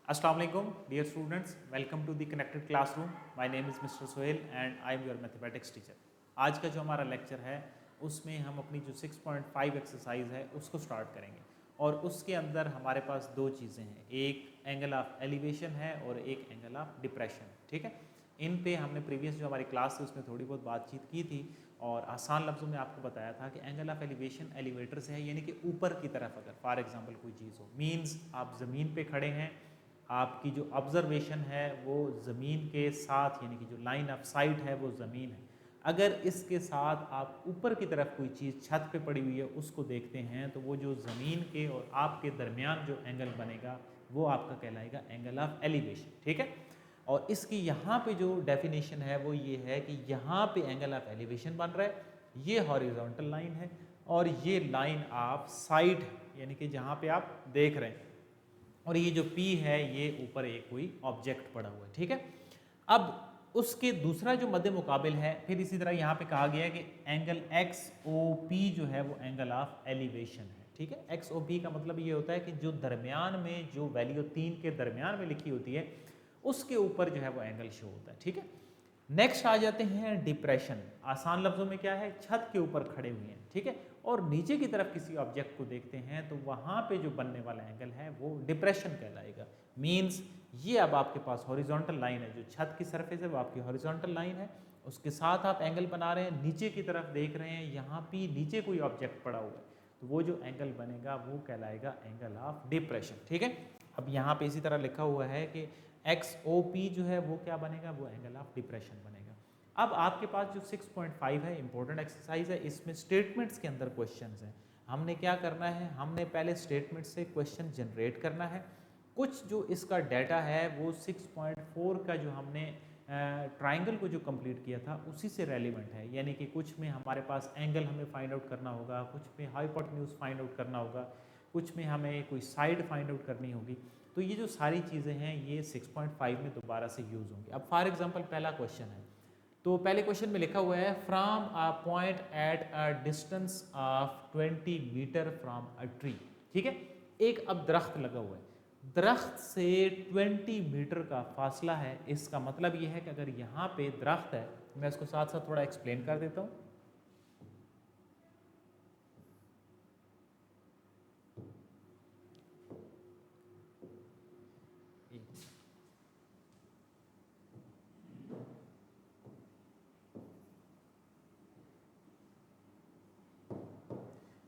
Assalamu alaikum, dear students. Welcome to the connected classroom. My name is Mr. Sohail and I am your mathematics teacher. आज का जो हमारा lecture है उसमें हम अपनी जो 6.5 एक्सरसाइज है उसको स्टार्ट करेंगे और उसके अंदर हमारे पास दो चीज़ें हैं, एक एंगल ऑफ एलिवेशन है और एक एंगल ऑफ डिप्रेशन। ठीक है, इन पे हमने प्रीवियस जो हमारी क्लास थी उसमें थोड़ी बहुत बातचीत की थी और आसान लफ्ज़ों में आपको बताया था कि एंगल ऑफ एलिवेशन एलिवेटर से है, यानी कि ऊपर की तरफ अगर फॉर एग्जांपल कोई चीज़ हो, मींस आप ज़मीन पे खड़े हैं, आपकी जो ऑब्जर्वेशन है वो ज़मीन के साथ, यानी कि जो लाइन ऑफ साइट है वो ज़मीन है। अगर इसके साथ आप ऊपर की तरफ कोई चीज़ छत पे पड़ी हुई है उसको देखते हैं तो वो जो ज़मीन के और आपके दरमियान जो एंगल बनेगा वो आपका कहलाएगा एंगल ऑफ एलिवेशन। ठीक है, और इसकी यहाँ पे जो डेफिनेशन है वो ये है कि यहाँ पे एंगल ऑफ एलिवेशन बन रहा है, ये हॉरिजॉन्टल लाइन है और ये लाइन ऑफ साइट है, यानी कि जहाँ पे आप देख रहे हैं, और ये जो P है ये ऊपर एक कोई ऑब्जेक्ट पड़ा हुआ है। ठीक है, अब उसके दूसरा जो मध्य मुकाबिल है, फिर इसी तरह यहाँ पे कहा गया है कि एंगल XOP जो है वो एंगल ऑफ एलिवेशन है। ठीक है, XOP का मतलब ये होता है कि जो दरमियान में जो वैल्यू 3 के दरमियान में लिखी होती है उसके ऊपर जो है वो एंगल शो होता है। ठीक है, नेक्स्ट आ जाते हैं डिप्रेशन। आसान लफ्जों में क्या है, छत के ऊपर खड़े हुए हैं, ठीक है, और नीचे की तरफ किसी ऑब्जेक्ट को देखते हैं तो वहां पे जो बनने वाला एंगल है वो डिप्रेशन कहलाएगा। मींस ये अब आपके पास हॉरिजॉन्टल लाइन है, जो छत की सरफेस है वो आपकी हॉरिजॉन्टल लाइन है, उसके साथ आप एंगल बना रहे हैं, नीचे की तरफ देख रहे हैं, यहाँ पे नीचे कोई ऑब्जेक्ट पड़ा हुआ है, तो वो जो एंगल बनेगा वो कहलाएगा एंगल ऑफ डिप्रेशन। ठीक है, अब यहाँ पे इसी तरह लिखा हुआ है कि XOP जो है वो क्या बनेगा, वो एंगल ऑफ डिप्रेशन बनेगा। अब आपके पास जो 6.5 है इंपॉर्टेंट एक्सरसाइज है, इसमें स्टेटमेंट्स के अंदर क्वेश्चंस हैं। हमने क्या करना है, हमने पहले स्टेटमेंट से क्वेश्चन जनरेट करना है। कुछ जो इसका डाटा है वो 6.4 का जो हमने ट्राइंगल को जो कंप्लीट किया था उसी से रेलिवेंट है, यानी कि कुछ में हमारे पास एंगल हमें फाइंड आउट करना होगा, कुछ में हाइपोटेन्यूज फाइंड आउट करना होगा, कुछ में हमें कोई साइड फाइंड आउट करनी होगी। तो ये जो सारी चीज़ें हैं ये 6.5 में दोबारा से यूज़ होंगी। अब फॉर एग्जांपल पहला क्वेश्चन है, तो पहले क्वेश्चन में लिखा हुआ है from a point at a distance of 20 metre from a tree. ठीक है, एक अब दरख्त लगा हुआ है, दरख्त से 20 मीटर का फासला है। इसका मतलब ये है कि अगर यहाँ पे दरख्त है, मैं इसको साथ साथ थोड़ा एक्सप्लेन कर देता हूँ।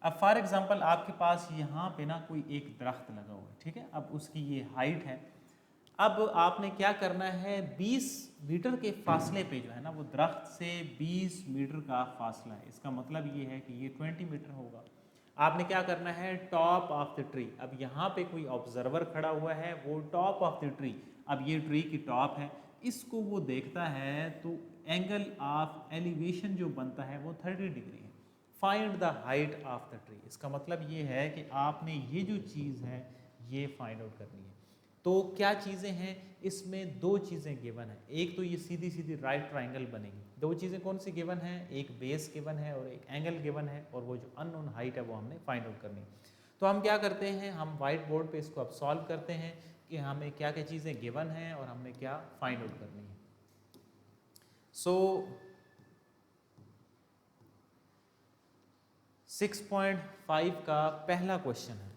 अब फॉर एग्जांपल आपके पास यहाँ पे ना कोई एक दरख्त लगा हुआ है, ठीक है, अब उसकी ये हाइट है। अब आपने क्या करना है, 20 मीटर के फासले पे जो है ना वो दरख्त से 20 मीटर का फासला है, इसका मतलब ये है कि ये 20 मीटर होगा। आपने क्या करना है, टॉप ऑफ द ट्री, अब यहाँ पे कोई ऑब्जर्वर खड़ा हुआ है, वो टॉप ऑफ द ट्री, अब ये ट्री की टॉप है, इसको वो देखता है तो एंगल ऑफ एलिवेशन जो बनता है वो 30 डिग्री है। Find the height of the tree, इसका मतलब ये है कि आपने ये जो चीज़ है ये फाइंड आउट करनी है। तो क्या चीज़ें हैं, इसमें दो चीज़ें गिवन है, एक तो ये सीधी सीधी राइट ट्राइंगल बनेगी। दो चीज़ें कौन सी गिवन है, एक बेस गिवन है और एक एंगल गिवन है, और वो जो अननोन हाइट है वो हमने फाइंड आउट करनी है। तो हम क्या करते हैं, हम वाइट बोर्ड पे इसको अब सॉल्व करते हैं कि हमें क्या क्या चीज़ें गिवन हैं और हमने क्या फाइंड आउट करनी है। सो 6.5 का पहला क्वेश्चन है,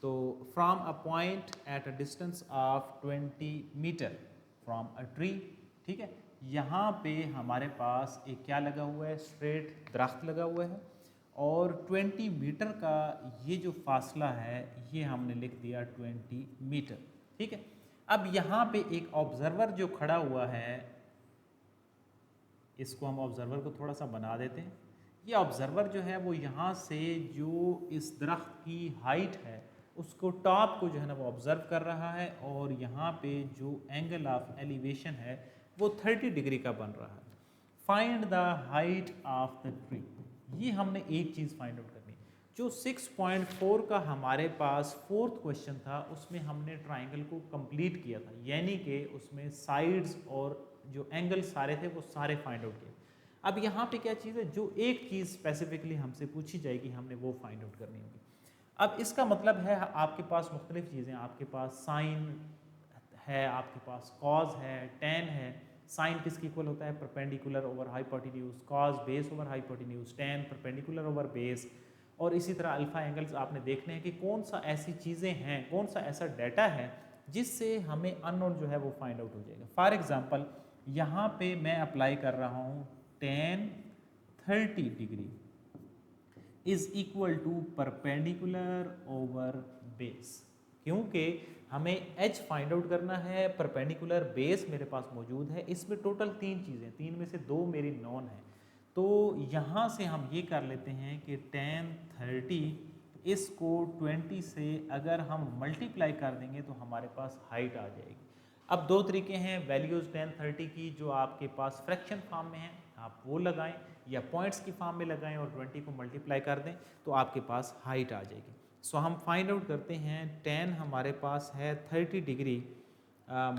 तो from a point at a distance of 20 metre from a tree. ठीक है, यहाँ पे हमारे पास एक क्या लगा हुआ है, स्ट्रेट दरख्त लगा हुआ है, और 20 मीटर का ये जो फासला है ये हमने लिख दिया 20 मीटर। ठीक है, अब यहाँ पे एक ऑब्जर्वर जो खड़ा हुआ है, इसको हम ऑब्जर्वर को थोड़ा सा बना देते हैं। ये ऑब्जर्वर जो है वो यहाँ से जो इस दरख्त की हाइट है उसको टॉप को जो है ना वो ऑब्जर्व कर रहा है, और यहाँ पे जो एंगल ऑफ एलिवेशन है वो 30 डिग्री का बन रहा है। Find the height of the tree, ये हमने एक चीज़ फाइंड आउट करनी है। जो 6.4 का हमारे पास फोर्थ क्वेश्चन था उसमें हमने ट्राइंगल को कंप्लीट किया था, यानी कि उसमें साइड्स और जो एंगल सारे थे वो सारे फाइंड आउट किए। अब यहाँ पे क्या चीज़ है, जो एक चीज़ स्पेसिफिकली हमसे पूछी जाएगी हमने वो फाइंड आउट करनी होगी। अब इसका मतलब है आपके पास मुख्तलिफ चीज़ें, आपके पास साइन है आपके पास, कॉज है, टेन है। साइन किसके इक्वल होता है? Perpendicular over hypotenuse, cause base over hypotenuse, ten perpendicular over base. और इसी तरह अल्फा एंगल्स आपने देखने हैं कि कौन सा ऐसी चीज़ें हैं, कौन सा ऐसा डाटा है जिससे हमें अननोन जो है वो फाइंड आउट हो जाएगा। फॉर एग्जांपल यहाँ पे मैं अप्लाई कर रहा हूँ tan 30 degree is equal to perpendicular over base, क्योंकि हमें एच फाइंड आउट करना है, परपेंडिकुलर बेस मेरे पास मौजूद है। इसमें टोटल तीन चीज़ें, तीन में से दो मेरी नॉन है। तो यहाँ से हम ये कर लेते हैं कि टेन 30 इसको 20 से अगर हम मल्टीप्लाई कर देंगे तो हमारे पास हाइट आ जाएगी। अब दो तरीके हैं वैल्यूज़ टेन 30 की, जो आपके पास फ्रैक्शन फॉर्म में है आप वो लगाएं, या पॉइंट्स की फॉर्म में लगाएं और 20 को मल्टीप्लाई कर दें तो आपके पास हाइट आ जाएगी। सो हम फाइंड आउट करते हैं 10 हमारे पास है 30 degree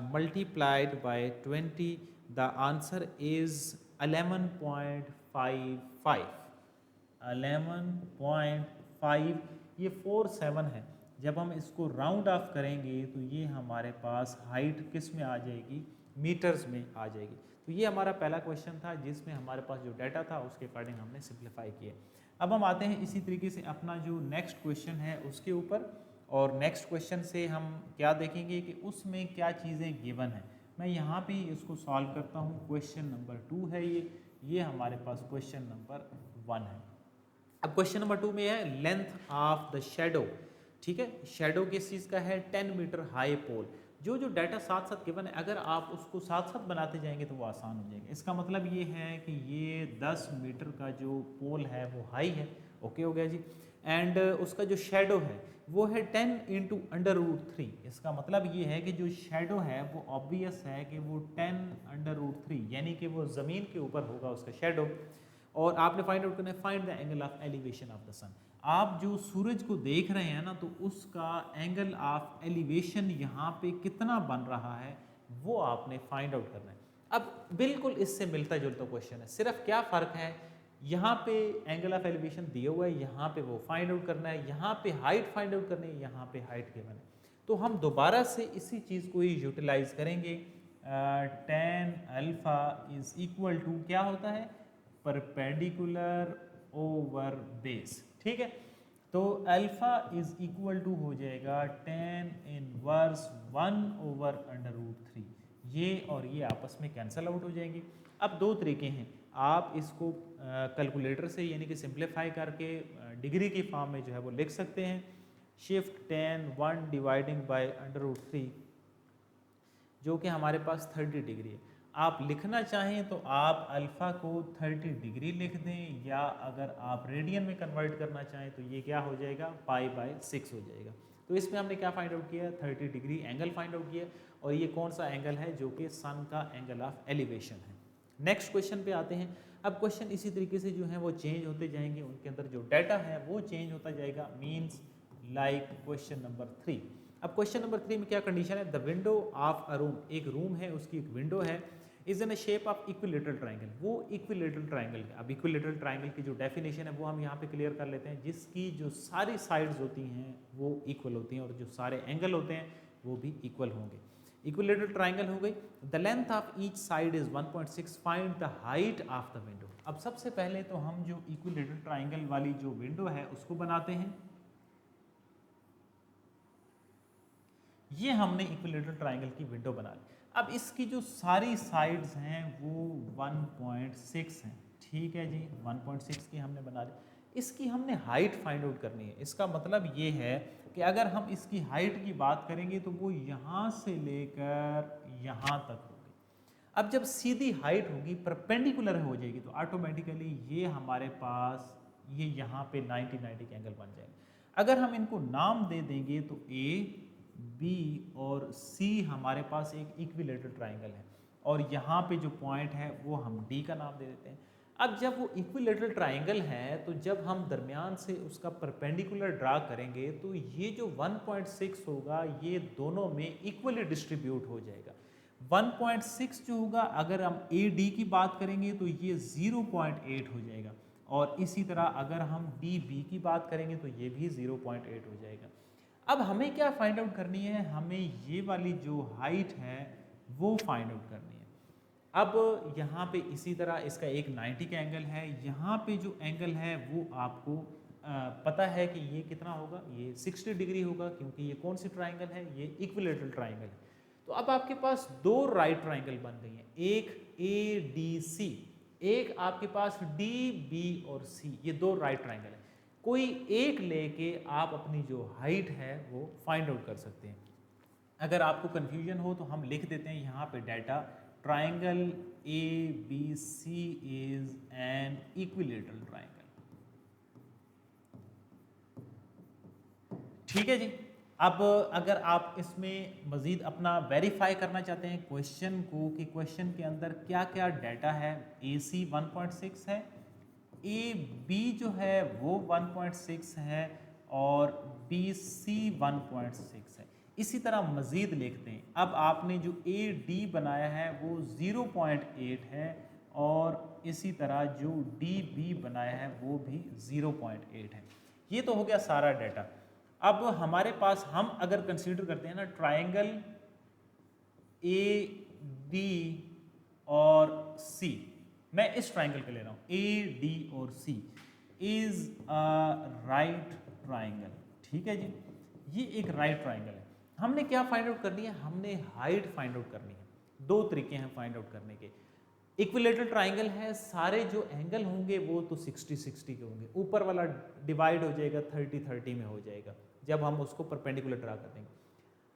multiplied by 20, the answer is 11.55। 11.5 ये 47 है। जब हम इसको राउंड ऑफ करेंगे तो ये हमारे पास हाइट किस में आ जाएगी? मीटर्स में आ जाएगी। तो ये हमारा पहला क्वेश्चन था जिसमें हमारे पास जो डाटा था उसके अकॉर्डिंग हमने सिंप्लीफाई किया। अब हम आते हैं इसी तरीके से अपना जो नेक्स्ट क्वेश्चन है उसके ऊपर, और नेक्स्ट क्वेश्चन से हम क्या देखेंगे कि उसमें क्या चीज़ें गिवन है। मैं यहाँ पे इसको सॉल्व करता हूँ। क्वेश्चन नंबर 2 है ये हमारे पास क्वेश्चन नंबर 1 है। अब क्वेश्चन नंबर 2 में है लेंथ ऑफ द शेडो, ठीक है। शेडो किस चीज़ का है? 10 मीटर हाई पोल। जो जो डाटा साथ साथ गिवन है अगर आप उसको साथ साथ बनाते जाएंगे तो वो आसान हो जाएगा। इसका मतलब ये है कि ये 10 मीटर का जो पोल है वो हाई है, ओके हो गया जी। एंड उसका जो शेडो है वो है 10 इंटू √3। इसका मतलब ये है कि जो शेडो है वो ऑब्वियस है कि वो 10 √3 यानी कि वो ज़मीन के ऊपर होगा उसका शेडो। और आपने फाइंड आउट करना है find the angle of elevation of the sun. आप जो सूरज को देख रहे हैं ना तो उसका एंगल ऑफ एलिवेशन यहाँ पे कितना बन रहा है वो आपने फाइंड आउट करना है। अब बिल्कुल इससे मिलता जुलता क्वेश्चन है, सिर्फ क्या फ़र्क है, यहाँ पे एंगल ऑफ एलिवेशन दिया हुआ है, यहाँ पे वो फाइंड आउट करना है, यहाँ पे हाइट फाइंड आउट करनी है, यहाँ पे हाइट गिवन है। तो हम दोबारा से इसी चीज़ को ही यूटिलाइज करेंगे। tan alpha is equal to क्या होता है? परपेंडिकुलर ओवर बेस, ठीक है। तो अल्फा इज इक्वल टू हो जाएगा tan इनवर्स 1/√3। ये और ये आपस में कैंसल आउट हो जाएंगे। अब दो तरीके हैं, आप इसको कैलकुलेटर से यानी कि सिंप्लीफाई करके डिग्री की फॉर्म में जो है वो लिख सकते हैं। शिफ्ट tan 1 डिवाइडिंग बाय √3 जो कि हमारे पास 30 डिग्री है। आप लिखना चाहें तो आप अल्फ़ा को 30 डिग्री लिख दें, या अगर आप रेडियन में कन्वर्ट करना चाहें तो ये क्या हो जाएगा? π/6 हो जाएगा। तो इसमें हमने क्या फाइंड आउट किया? 30 डिग्री एंगल फाइंड आउट किया, और ये कौन सा एंगल है? जो कि सन का एंगल ऑफ एलिवेशन है। नेक्स्ट क्वेश्चन पे आते हैं। अब क्वेश्चन इसी तरीके से जो है वो चेंज होते जाएंगे, उनके अंदर जो डाटा है वो चेंज होता जाएगा। Means like question number 3। अब क्वेश्चन नंबर 3 में क्या कंडीशन है? The window of a room, एक रूम है उसकी एक विंडो है, is in a shape of equilateral triangle. वो इक्विलेटरल ट्राइंगल है। अब इक्विलेटरल ट्राइंगल की जो डेफिनेशन है वो हम यहाँ पे क्लियर कर लेते हैं, जिसकी जो सारी साइड्स होती हैं वो इक्वल होती हैं और जो सारे एंगल होते हैं वो भी इक्वल होंगे। इक्विलेटरल ट्राइंगल हो गई। The length of each side is 1.6, find the height of the window. अब सबसे पहले तो हम जो इक्विलेटरल ट्राइंगल वाली जो विंडो है उसको बनाते हैं। ये हमने इक्विलेटरल ट्राइंगल की विंडो बना ली। अब इसकी जो सारी साइड्स हैं वो 1.6 हैं, ठीक है जी। 1.6 की हमने बना ली। इसकी हमने हाइट फाइंड आउट करनी है। इसका मतलब ये है कि अगर हम इसकी हाइट की बात करेंगे तो वो यहाँ से लेकर यहाँ तक होगी। अब जब सीधी हाइट होगी, परपेंडिकुलर हो जाएगी, तो ऑटोमेटिकली ये हमारे पास ये यहाँ पे 90 के एंगल बन जाएंगे। अगर हम इनको नाम दे देंगे तो ए, बी और सी हमारे पास एक इक्विलेटरल ट्राइंगल है, और यहाँ पे जो पॉइंट है वो हम डी का नाम दे देते हैं। अब जब वो इक्विलेटरल ट्राइंगल है तो जब हम दरमियान से उसका परपेंडिकुलर ड्रा करेंगे तो ये जो 1.6 होगा ये दोनों में इक्वली डिस्ट्रीब्यूट हो जाएगा। 1.6 जो होगा, अगर हम ए डी की बात करेंगे तो ये 0.8 हो जाएगा, और इसी तरह अगर हम डी बी की बात करेंगे तो ये भी 0.8 हो जाएगा। अब हमें क्या फाइंड आउट करनी है, हमें ये वाली जो हाइट है वो फाइंड आउट करनी है। अब यहाँ पे इसी तरह इसका एक 90 का एंगल है, यहाँ पे जो एंगल है वो आपको पता है कि ये कितना होगा, ये 60 डिग्री होगा, क्योंकि ये कौन सी ट्राइंगल है, ये इक्विलेटरल ट्राइंगल है। तो अब आपके पास दो राइट ट्राइंगल बन गई हैं, एक ए डी सी, एक आपके पास डी बी और सी, ये दो राइट ट्राइंगल है। कोई एक लेके आप अपनी जो हाइट है वो फाइंड आउट कर सकते हैं। अगर आपको कंफ्यूजन हो तो हम लिख देते हैं यहाँ पे data, triangle A B C is an equilateral triangle. ठीक है जी। अब अगर आप इसमें मज़ीद अपना वेरीफाई करना चाहते हैं क्वेश्चन को कि क्वेश्चन के अंदर क्या क्या डाटा है, ए सी 1.6 है, ए बी जो है वो 1.6 है और बी सी 1.6 है। इसी तरह मज़ीद लिखते हैं। अब आपने जो ए डी बनाया है वो 0.8 है और इसी तरह जो डी बी बनाया है वो भी 0.8 है। ये तो हो गया सारा डाटा। अब हमारे पास हम अगर कंसीडर करते हैं ना ट्राइंगल ए डी और सी, मैं इस ट्राइंगल का ले रहा हूँ, ए डी और सी इज अ राइट ट्राइंगल। ठीक है जी, ये एक राइट ट्राइंगल है। हमने क्या फाइंड आउट करनी है, हमने हाइट फाइंड आउट करनी है। दो तरीके हैं फाइंड आउट करने के। इक्विलेटरल ट्राइंगल है, सारे जो एंगल होंगे वो तो 60-60 के होंगे, ऊपर वाला डिवाइड हो जाएगा 30-30 में हो जाएगा जब हम उसको परपेंडिकुलर ड्रा कर देंगे।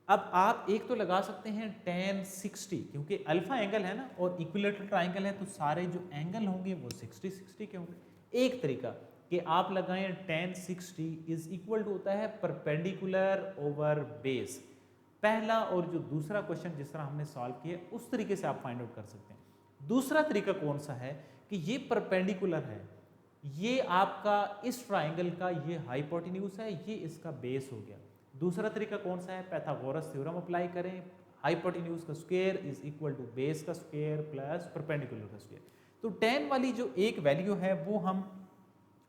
अब आप एक तो लगा सकते हैं tan 60, क्योंकि अल्फा एंगल है ना और इक्विलेटरल ट्राइंगल है तो सारे जो एंगल होंगे वो 60-60 के होंगे। एक तरीका कि आप लगाएं tan 60 इज इक्वल टू होता है परपेंडिकुलर ओवर बेस। पहला और जो दूसरा क्वेश्चन जिस तरह हमने सॉल्व किया उस तरीके से आप फाइंड आउट कर सकते हैं। दूसरा तरीका कौन सा है कि ये परपेंडिकुलर है, ये आपका इस ट्राइंगल का ये हाइपोटेन्यूज है, ये इसका बेस हो गया। दूसरा तरीका कौन सा है, पाइथागोरस थ्योरम अप्लाई करें, हाइपोटेन्यूज का square is equal to base का स्क्वायर प्लस परपेंडिकुलर का स्क्वायर। तो tan वाली जो एक वैल्यू है वो हम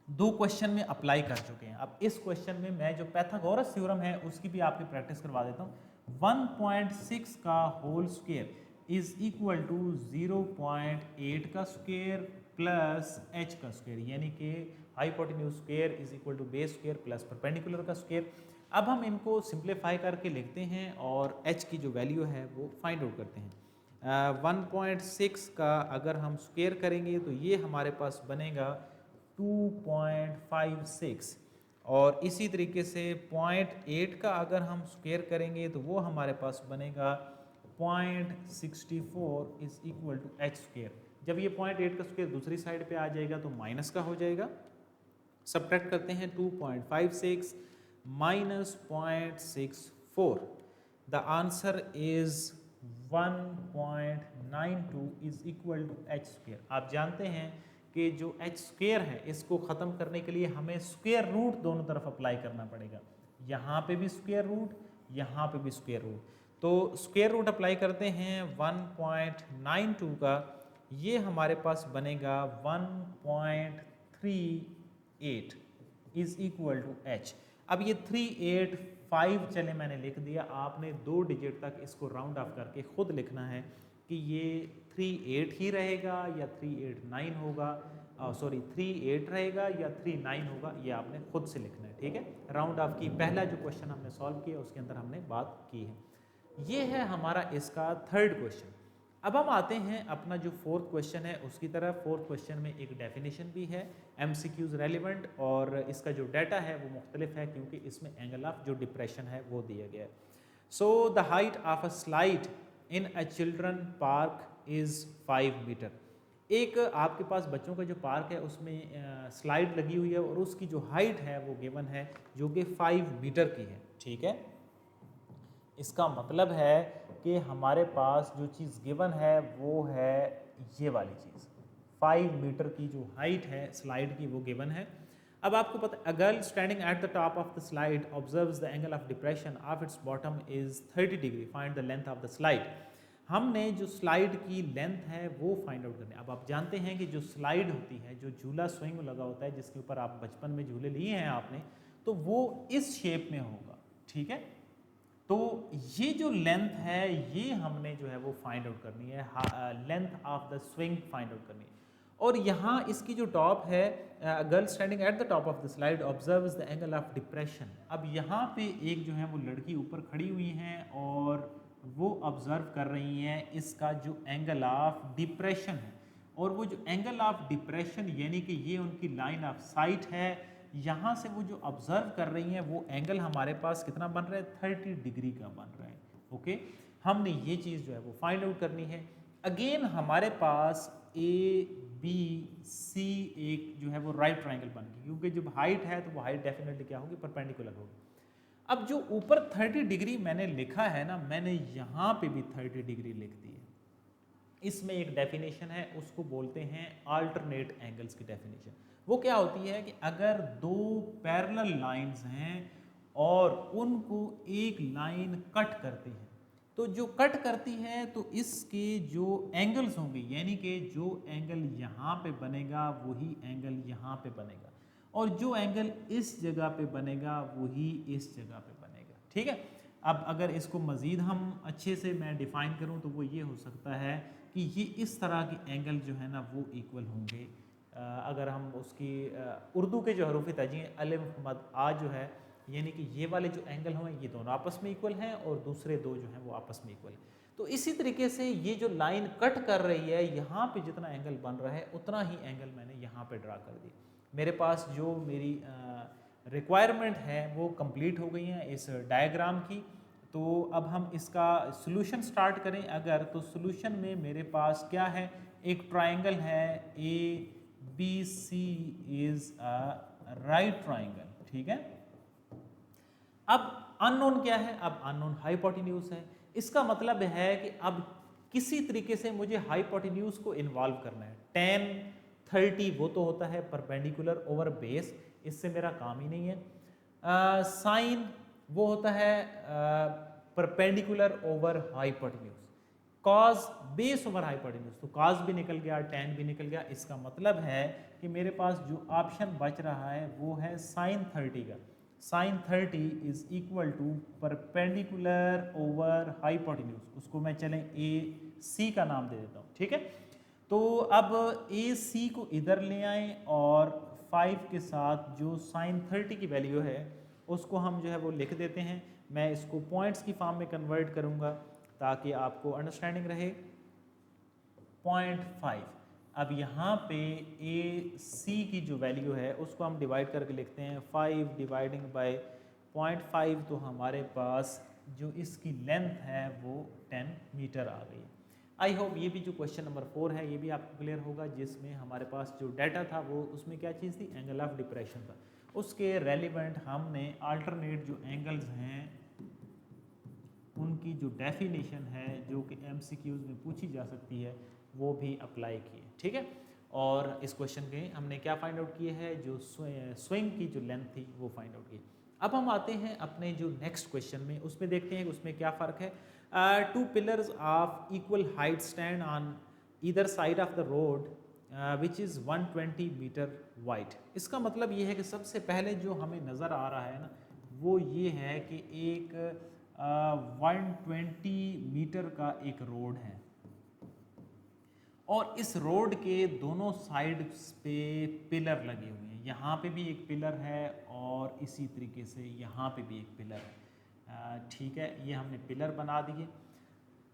दो क्वेश्चन में अप्लाई कर चुके हैं। अब इस क्वेश्चन में मैं जो पाइथागोरस थ्योरम है उसकी भी आपकी प्रैक्टिस करवा देता हूँ। 1.6 का whole square is equal to 0.8 का स्क्वायर प्लस h का स्क्वायर, यानी कि hypotenuse square is equal to base square plus perpendicular का स्क्वायर। अब हम इनको सिंप्लीफाई करके लिखते हैं और h की जो वैल्यू है वो फाइंड आउट करते हैं। 1.6 का अगर हम स्क्वायर करेंगे तो ये हमारे पास बनेगा 2.56 और इसी तरीके से 0.8 का अगर हम स्क्वायर करेंगे तो वो हमारे पास बनेगा 0.64 is equal to h square. जब ये 0.8 का स्क्वायर दूसरी साइड पे आ जाएगा तो माइनस का हो जाएगा। सब्ट्रैक्ट करते हैं 2.56 minus 0.64, the answer is 1.92 is equal to h square. आप जानते हैं कि जो h स्क्वायर है इसको ख़त्म करने के लिए हमें स्क्वायर रूट दोनों तरफ अप्लाई करना पड़ेगा। यहाँ पे भी स्क्वायर रूट, यहाँ पे भी स्क्वायर रूट। तो स्क्वायर रूट अप्लाई करते हैं 1.92 का, ये हमारे पास बनेगा 1.38 इज इक्वल टू h। अब ये 385 चले मैंने लिख दिया, आपने 2 डिजिट तक इसको राउंड ऑफ करके खुद लिखना है कि ये 38 ही रहेगा या 389 होगा, सॉरी 38 रहेगा या 39 होगा, ये आपने खुद से लिखना है। ठीक है, राउंड ऑफ की पहला जो क्वेश्चन हमने सॉल्व किया उसके अंदर हमने बात की है। ये है हमारा इसका थर्ड क्वेश्चन। अब हम आते हैं अपना जो फोर्थ क्वेश्चन है उसकी तरफ। फोर्थ क्वेश्चन में एक डेफिनेशन भी है, MCQs रेलिवेंट, और इसका जो डाटा है वो मुख्तलिफ है क्योंकि इसमें एंगल ऑफ जो डिप्रेशन है वो दिया गया है। So the height of a slide in a children park is 5 metre. एक आपके पास बच्चों का जो पार्क है उसमें स्लाइड लगी हुई है और उसकी जो हाइट है वो गिवन है जो कि 5 मीटर की है। ठीक है, इसका मतलब है कि हमारे पास जो चीज़ गिवन है वो है ये वाली चीज़, 5 मीटर की जो हाइट है स्लाइड की वो गिवन है। अब आपको पता है, a girl standing at the top of the slide observes the angle of depression of its bottom is 30 degree, find the length of the slide. हमने जो स्लाइड की लेंथ है वो फाइंड आउट करनी है। अब आप जानते हैं कि जो स्लाइड होती है, जो झूला स्विंग लगा होता है जिसके ऊपर आप बचपन में झूले लिए हैं आपने, तो वो इस शेप में होगा। ठीक है। तो ये जो लेंथ है ये हमने जो है वो फाइंड आउट करनी है, length of the swing find out करनी है। और यहाँ इसकी जो टॉप है, girl standing at the top of the slide observes the angle of depression. अब यहाँ पे एक जो है वो लड़की ऊपर खड़ी हुई हैं और वो ऑब्जर्व कर रही हैं इसका जो एंगल ऑफ डिप्रेशन है। और वो जो एंगल ऑफ डिप्रेशन यानी कि ये उनकी लाइन ऑफ साइट है, यहाँ से वो जो ऑब्जर्व कर रही हैं वो एंगल हमारे पास कितना बन रहा है, 30 डिग्री का बन रहा है। ओके, हमने ये चीज़ जो है वो फाइंड आउट करनी है। अगेन हमारे पास ए बी सी एक जो है वो राइट ट्राइंगल बन गई, क्योंकि जब हाइट है तो वो हाइट डेफिनेटली क्या होगी, परपेंडिकुलर होगी। अब जो ऊपर 30 डिग्री मैंने लिखा है ना, मैंने यहाँ पे भी 30 डिग्री लिख दी है। इसमें एक डेफिनेशन है, उसको बोलते हैं अल्टरनेट एंगल्स की डेफिनेशन। वो क्या होती है कि अगर दो पैरेलल लाइंस हैं और उनको एक लाइन कट करती है, तो जो कट करती है तो इसके जो एंगल्स होंगे, यानी कि जो एंगल यहाँ पे बनेगा वही एंगल यहाँ पे बनेगा, और जो एंगल इस जगह पे बनेगा वही इस जगह पे बनेगा। ठीक है। अब अगर इसको मज़ीद हम अच्छे से मैं डिफ़ाइन करूँ तो वो ये हो सकता है कि ये इस तरह के एंगल जो है ना वो इक्वल होंगे। अगर हम उसकी उर्दू के जो हरूफ तजी अलिफ मद आ जो है, यानी कि ये वाले जो एंगल हों ये दोनों आपस में इक्वल हैं और दूसरे दो जो हैं वो आपस में इक्वल हैं। तो इसी तरीके से ये जो लाइन कट कर रही है, यहाँ पे जितना एंगल बन रहा है उतना ही एंगल मैंने यहाँ पे ड्रा कर दी। मेरे पास जो मेरी रिक्वायरमेंट है वो कंप्लीट हो गई हैं इस डायग्राम की। तो अब हम इसका सॉल्यूशन स्टार्ट करें अगर, तो सॉल्यूशन में मेरे पास क्या है, एक ट्राइंगल है A B C is a right triangle. ठीक है। अब अननोन क्या है, अब अननोन हाइपोटेन्यूज है। इसका मतलब है कि अब किसी तरीके से मुझे हाइपोटेन्यूज को इन्वॉल्व करना है। 10 30 वो तो होता है परपेंडिकुलर ओवर बेस, इससे मेरा काम ही नहीं है। साइन वो होता है perpendicular over hypotenuse. Cause base over hypotenuse, तो कॉज भी निकल गया, tan भी निकल गया। इसका मतलब है कि मेरे पास जो ऑप्शन बच रहा है वो है साइन 30 का। Sine 30 is equal to perpendicular over hypotenuse. उसको मैं चलें ए सी का नाम दे देता हूँ। ठीक है। तो अब ए सी को इधर ले आएँ और 5 के साथ जो साइन 30 की वैल्यू है उसको हम जो है वो लिख देते हैं। मैं इसको पॉइंट्स की फॉर्म में कन्वर्ट करूँगा ताकि आपको अंडरस्टैंडिंग रहे। 0.5। अब यहाँ पे ए सी की जो वैल्यू है उसको हम डिवाइड करके लिखते हैं 5 डिवाइडिंग बाय 0.5, तो हमारे पास जो इसकी लेंथ है वो 10 मीटर आ गई। आई होप ये भी जो क्वेश्चन नंबर 4 है ये भी आपको क्लियर होगा, जिसमें हमारे पास जो डाटा था वो उसमें क्या चीज़ थी, एंगल ऑफ डिप्रेशन था। उसके रेलिवेंट हमने अल्टरनेट जो एंगल्स हैं उनकी जो डेफिनेशन है जो कि MCQs में पूछी जा सकती है वो भी अप्लाई किए। ठीक है। और इस क्वेश्चन के हमने क्या फाइंड आउट किए हैं, जो स्विंग की जो लेंथ थी वो फाइंड आउट की। अब हम आते हैं अपने जो नेक्स्ट क्वेश्चन में, उसमें देखते हैं कि उसमें क्या फ़र्क है। 2 pillars of equal height stand on either side of the road which is 120 metre wide. इसका मतलब ये है कि सबसे पहले जो हमें नज़र आ रहा है ना वो ये है कि एक 120 मीटर का एक रोड है और इस रोड के दोनों साइड्स पे पिलर लगे हुए हैं। यहाँ पे भी एक पिलर है और इसी तरीके से यहाँ पे भी एक पिलर है। ठीक है, ये हमने पिलर बना दिए।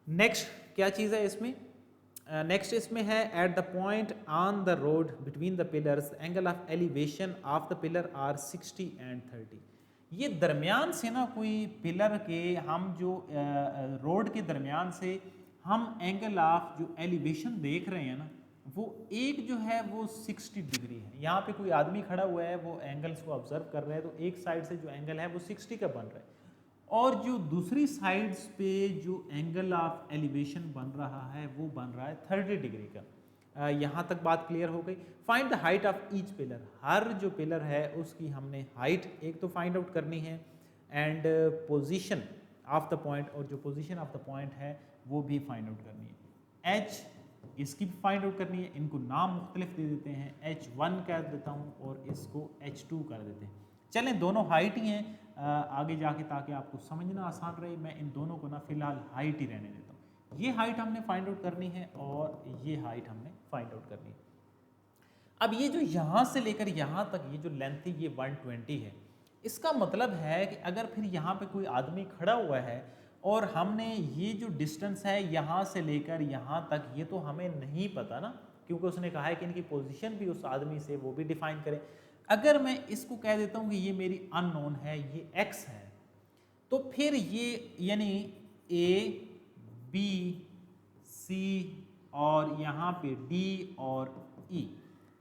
नेक्स्ट क्या चीज़ है इसमें, नेक्स्ट इसमें है at the point on the road between the pillars angle of elevation of the pillar are 60 and 30। ये दरमियान से ना कोई पिलर के हम जो रोड के दरमियान से हम एंगल ऑफ जो एलिवेशन देख रहे हैं ना वो एक जो है वो 60 डिग्री है। यहाँ पे कोई आदमी खड़ा हुआ है, वो एंगल्स को ऑब्जर्व कर रहा है, तो एक साइड से जो एंगल है वो 60 का बन रहा है और जो दूसरी साइड्स पे जो एंगल ऑफ एलिवेशन बन रहा है वो बन रहा है 30 डिग्री का। यहाँ तक बात क्लियर हो गई। Find the height of each pillar, हर जो पिलर है उसकी हमने हाइट एक तो फाइंड आउट करनी है and position of the point, और जो पोजीशन ऑफ द पॉइंट है वो भी फाइंड आउट करनी है। एच इसकी भी फाइंड आउट करनी है। इनको नाम मुख्तलिफ दे देते हैं, H1 कर देता हूँ और इसको H2 कर देते हैं। चलें दोनों हाइट ही हैं, आगे जाके, ताकि आपको समझना आसान रहे, मैं इन दोनों को ना फिलहाल हाइट ही रहने देता हूँ। ये हाइट हमने फाइंड आउट करनी है और ये हाइट हमने फाइंड आउट करनी है। अब ये जो यहाँ से लेकर यहाँ तक ये जो लेंथ है ये 120 है। इसका मतलब है कि अगर फिर यहाँ पे कोई आदमी खड़ा हुआ है और हमने ये जो डिस्टेंस है यहाँ से लेकर यहाँ तक, ये तो हमें नहीं पता ना, क्योंकि उसने कहा है कि इनकी पोजीशन भी उस आदमी से वो भी डिफाइन करें। अगर मैं इसको कह देता हूँ कि ये मेरी अननोन है, ये x है, तो फिर ये यानी a, b, c और यहाँ पे d और e,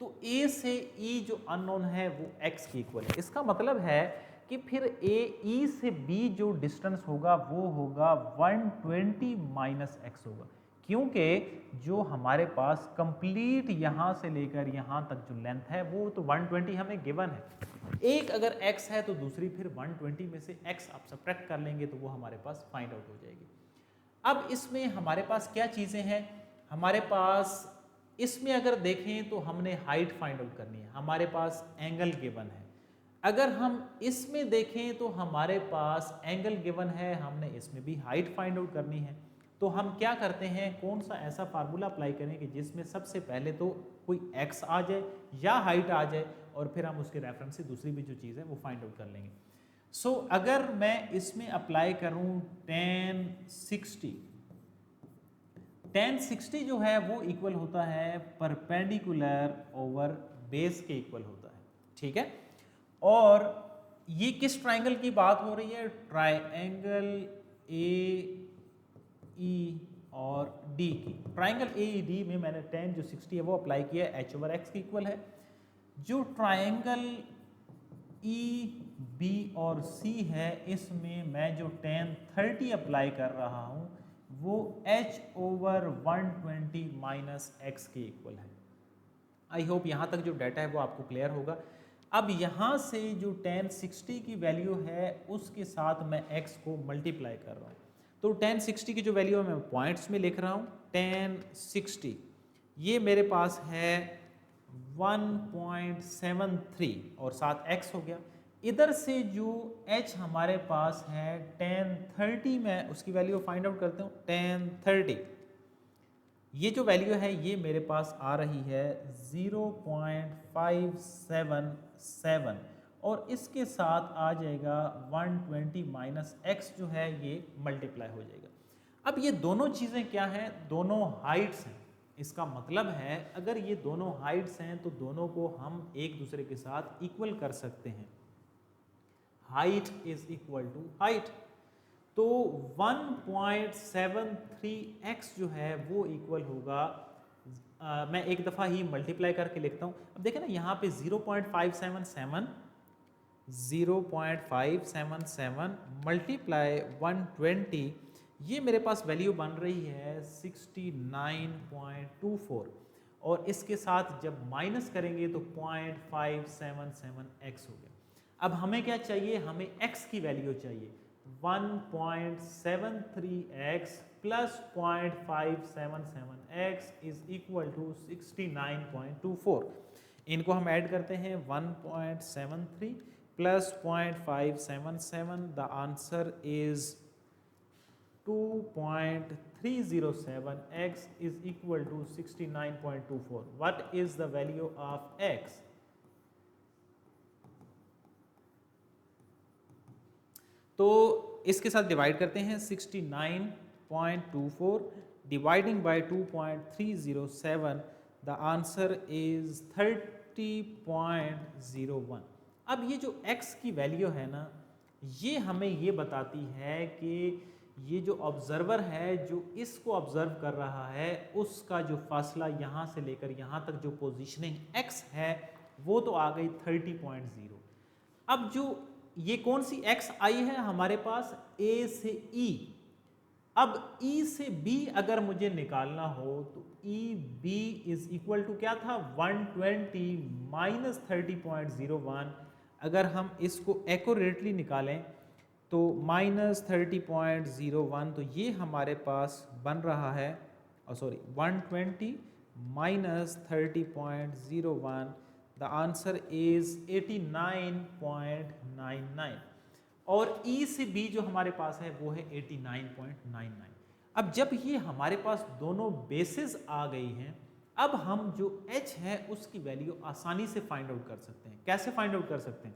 तो a से e जो अननोन है वो x के इक्वल है। इसका मतलब है कि फिर a e से b जो डिस्टेंस होगा वो होगा 120 माइनस x होगा, क्योंकि जो हमारे पास कंप्लीट यहाँ से लेकर यहाँ तक जो लेंथ है वो तो 120 हमें गिवन है। एक अगर x है तो दूसरी फिर 120 में से x आप सब्ट्रैक्ट कर लेंगे तो वो हमारे पास फाइंड आउट हो जाएगी। अब इसमें हमारे पास क्या चीज़ें हैं, हमारे पास इसमें अगर देखें तो हमने हाइट फाइंड आउट करनी है, हमारे पास एंगल गिवन है। अगर हम इसमें देखें तो हमारे पास एंगल गिवन है, हमने इसमें भी हाइट फाइंड आउट करनी है। तो हम क्या करते हैं, कौन सा ऐसा फार्मूला अप्लाई करें कि जिसमें सबसे पहले तो कोई x आ जाए या हाइट आ जाए और फिर हम उसके रेफरेंस से दूसरी भी जो चीज़ है वो फाइंड आउट कर लेंगे। सो अगर मैं इसमें अप्लाई करूं tan 60 जो है वो इक्वल होता है परपेंडिकुलर ओवर बेस के इक्वल होता है, ठीक है। और ये किस ट्राइंगल की बात हो रही है, ट्राइंगल ए ई और डी की। ट्राइंगल ए ई डी में मैंने tan जो 60 है वो अप्लाई किया है, h/x के इक्वल है। जो ट्राइंगल ई बी और सी है इसमें मैं जो tan 30 अप्लाई कर रहा हूँ वो h/120 माइनस x के इक्वल है। आई होप यहाँ तक जो डाटा है वो आपको क्लियर होगा। अब यहाँ से जो tan 60 की वैल्यू है उसके साथ मैं x को मल्टीप्लाई कर रहा हूँ, तो tan 60 की जो वैल्यू है मैं पॉइंट्स में लिख रहा हूँ। tan 60 ये मेरे पास है 1.73 और साथ x हो गया। इधर से जो h हमारे पास है tan 30 में उसकी वैल्यू फाइंड आउट करते हूँ। tan 30 ये जो वैल्यू है ये मेरे पास आ रही है 0.577 और इसके साथ आ जाएगा 120 माइनस x जो है ये मल्टीप्लाई हो जाएगा। अब ये दोनों चीज़ें क्या हैं, दोनों हाइट्स हैं। इसका मतलब है अगर ये दोनों हाइट्स हैं तो दोनों को हम एक दूसरे के साथ इक्वल कर सकते हैं। Height is equal to height, तो 1.73x जो है वो इक्वल होगा, मैं एक दफ़ा ही मल्टीप्लाई करके लिखता हूँ। अब देखें ना यहाँ पे 0.577 मल्टीप्लाई 120, ये मेरे पास वैल्यू बन रही है 69.24 और इसके साथ जब माइनस करेंगे तो 0.577x हो गया। अब हमें क्या चाहिए, हमें x की वैल्यू चाहिए 1.73x plus 0.577x is equal to 69.24। इनको हम ऐड करते हैं 1.73 plus 0.577, the answer is 2.307x is equal to 69.24. What is the value of x? तो इसके साथ डिवाइड करते हैं 69.24 dividing by 2.307, the answer is 30.01। अब ये जो x की वैल्यू है ना, ये हमें ये बताती है कि ये जो ऑब्जर्वर है जो इसको ऑब्जर्व कर रहा है उसका जो फासला यहाँ से लेकर यहाँ तक जो पोजीशनिंग x है वो तो आ गई 30.0। अब जो ये कौन सी x आई है हमारे पास, a से e। अब e से b अगर मुझे निकालना हो तो e b is equal to क्या था 120 माइनस 30.01। अगर हम इसको एक्यूरेटली निकालें तो माइनस 30.01, तो ये हमारे पास बन रहा है 120 माइनस 30.01, द आंसर इज 89.99। और ई से बी जो हमारे पास है वो है 89.99। अब जब ये हमारे पास दोनों बेसिस आ गई हैं, अब हम जो h है उसकी वैल्यू आसानी से फाइंड आउट कर सकते हैं। कैसे फाइंड आउट कर सकते हैं?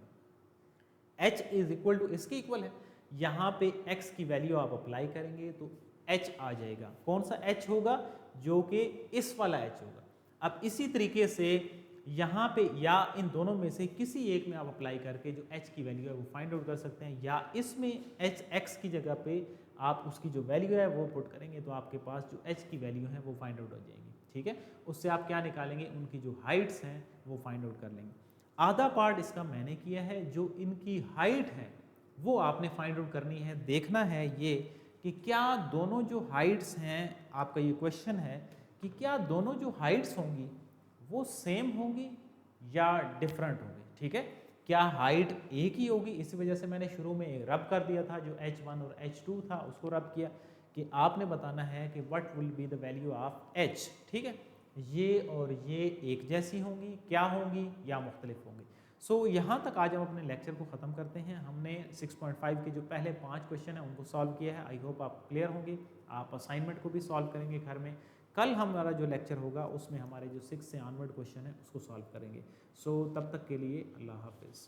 h इज इक्वल टू इसके इक्वल है, यहाँ पे x की वैल्यू आप अप्लाई करेंगे तो h आ जाएगा। कौन सा h होगा? जो कि इस वाला h होगा। अब इसी तरीके से यहाँ पे या इन दोनों में से किसी एक में आप अप्लाई करके जो h की वैल्यू है वो फाइंड आउट कर सकते हैं, या इसमें x की जगह पे आप उसकी जो वैल्यू है वो पुट करेंगे तो आपके पास जो h की वैल्यू है वो फाइंड आउट हो जाएगी। ठीक है, उससे आप क्या निकालेंगे? उनकी जो हाइट्स हैं वो फाइंड आउट कर लेंगे। आधा पार्ट इसका मैंने किया है, जो इनकी हाइट है वो आपने फाइंड आउट करनी है। देखना है ये कि क्या दोनों जो हाइट्स हैं, आपका ये क्वेश्चन है कि क्या दोनों जो हाइट्स होंगी वो सेम होंगी या डिफरेंट होंगी। ठीक है, क्या हाइट एक ही होगी? इसी वजह से मैंने शुरू में रब कर दिया था, जो h1 और h2 था उसको रब किया, कि आपने बताना है कि what will be the value of h। ठीक है, ये और ये एक जैसी होंगी, क्या होंगी, या मुख्तलिफ होंगी। सो यहाँ तक आज हम अपने लेक्चर को ख़त्म करते हैं। हमने 6.5 के जो पहले 5 क्वेश्चन हैं उनको सॉल्व किया है। आई होप आप क्लियर होंगे। आप असाइनमेंट को भी सॉल्व करेंगे घर में। कल हमारा जो लेक्चर होगा उसमें हमारे जो 6 से ऑनवर्ड क्वेश्चन है उसको सॉल्व करेंगे। सो तब तक के लिए अल्लाह हाफिज़।